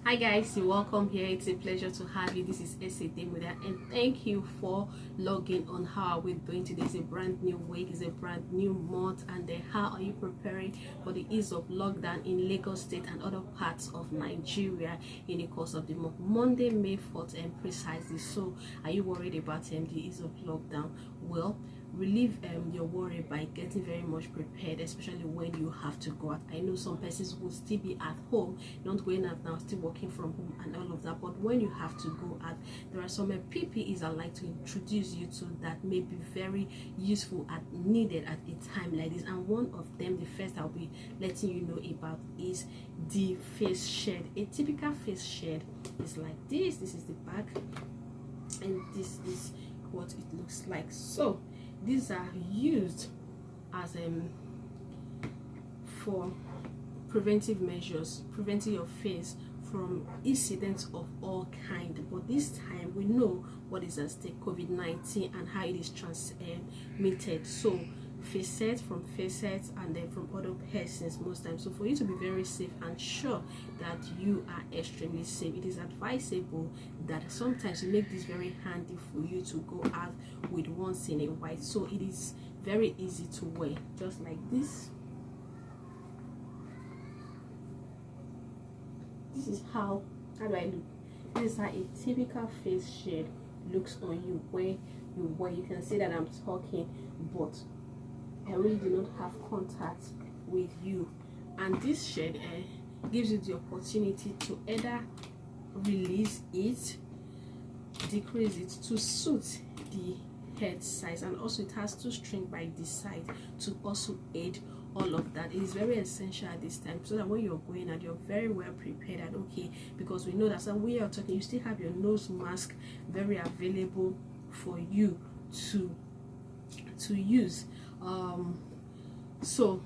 Hi guys, you're welcome here. It's a pleasure to have you. This is Idemudia, and thank you for logging on. How are we doing today? It's a brand new week, it's a brand new month, and then how are you preparing for the ease of lockdown in Lagos State and other parts of Nigeria in the course of the month? Monday, May 4th, and precisely. So, are you worried about the ease of lockdown? Well, relieve your worry by getting very much prepared, especially when you have to go out. I know some persons will still be at home, not going out now, still working from home and all of that, but when you have to go out, there are some PPEs I'd like to introduce you to that may be very useful and needed at a time like this. And one of them, the first I'll be letting you know about, is the face shade. A typical face shade is like this. This is the back, and this is what it looks like. So these are used as for preventive measures, preventing your face from incidents of all kind. But this time we know what is at stake: COVID-19 and how it is transmitted. So face sets from face sets and then from other persons most times. So for you to be very safe and sure that you are extremely safe, it is advisable that sometimes you make this very handy for you to go out with once in a while. So it is very easy to wear, just like this. This is how do I look? This is how a typical face shade looks on you where you wear. You can see that I'm talking, but I really do not have contact with you. And this shade gives you the opportunity to either release it, decrease it to suit the head size, and also it has two strings by the side to also aid all of that. It is very essential at this time, so that when you're going out, you're very well prepared. And okay, because we know that when we are talking, you still have your nose mask very available for you to use. So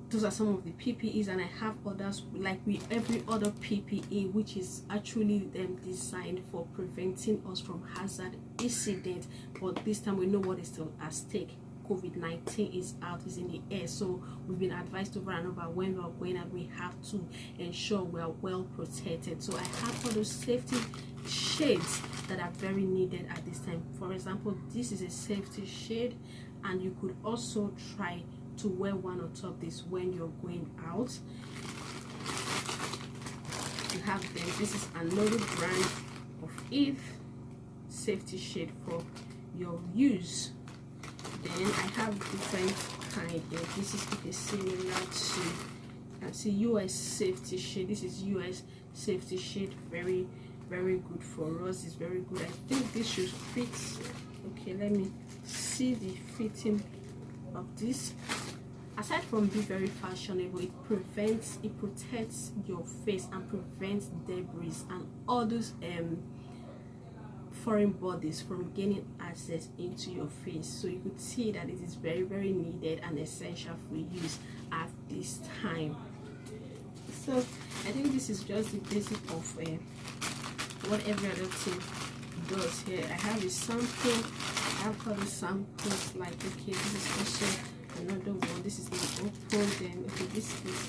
those are some of the PPEs, and I have others like with every other PPE, which is actually designed for preventing us from hazard incident. But this time we know what is still at stake. COVID-19 is out, is in the air, so we've been advised over and over when we're going out, we have to ensure we are well protected. So I have all those safety shades that are very needed at this time. For example, this is a safety shade, and you could also try to wear one on top this when you're going out. You have them. This is another brand of Eve safety shade for your use. Then I have different kind here. This is similar to, you can see, US safety shade. This is US safety shade, very good for us. It's very good. I think this should fit. Okay, let me see the fitting of this. Aside from being very fashionable, it protects your face and prevents debris and all those foreign bodies from gaining access into your face. So you could see that it is very needed and essential for use at this time. So I think this is just the basic of what every other thing does here. I have a sample. I have other samples, like, okay, this is also another one. This is the open. Then okay, this is,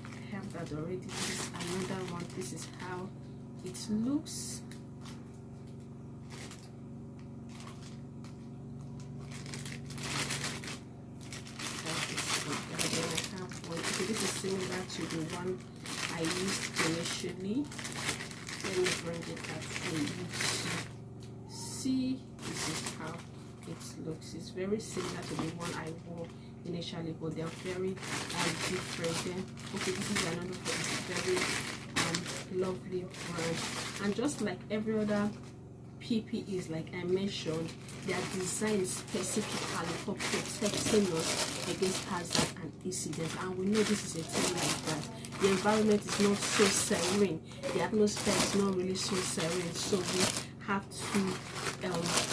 I have that already. This is another one. This is how it looks. This is similar to the one I used initially. Let me bring it up for you to see. This is how it looks. It's very similar to the one I wore initially, but they are very different. Then okay, this is another one. It's very lovely brand, and just like every other PPEs, like I mentioned, they are designed specifically for protecting us against hazard and incidents. And we know this is a thing like that. The environment is not so serene, the atmosphere is not really so serene, so we have to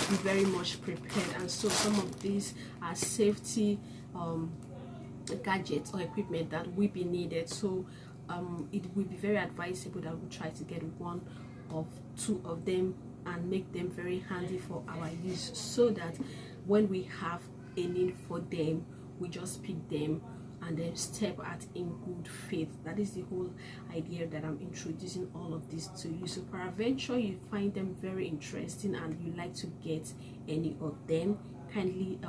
be very much prepared. And so some of these are safety gadgets or equipment that will be needed. So it will be very advisable that we try to get one of two of them and make them very handy for our use, so that when we have a need for them, we just pick them and then step out in good faith. That is the whole idea that I'm introducing all of this to you. So peradventure you find them very interesting and you like to get any of them, kindly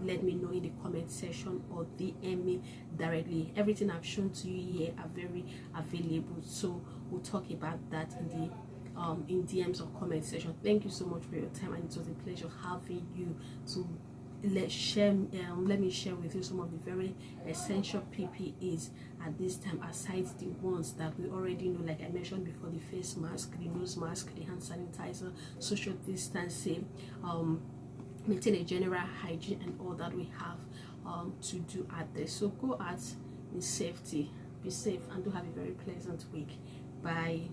let me know in the comment section or DM me directly. Everything I've shown to you here are very available, so we'll talk about that in DMs or comment section. Thank you so much for your time, and it was a pleasure having you to let me share with you some of the very essential PPEs at this time, aside the ones that we already know, like I mentioned before: the face mask, the nose mask, the hand sanitizer, social distancing, maintain a general hygiene, and all that we have to do at this. So go out in safety, be safe, and do have a very pleasant week. Bye.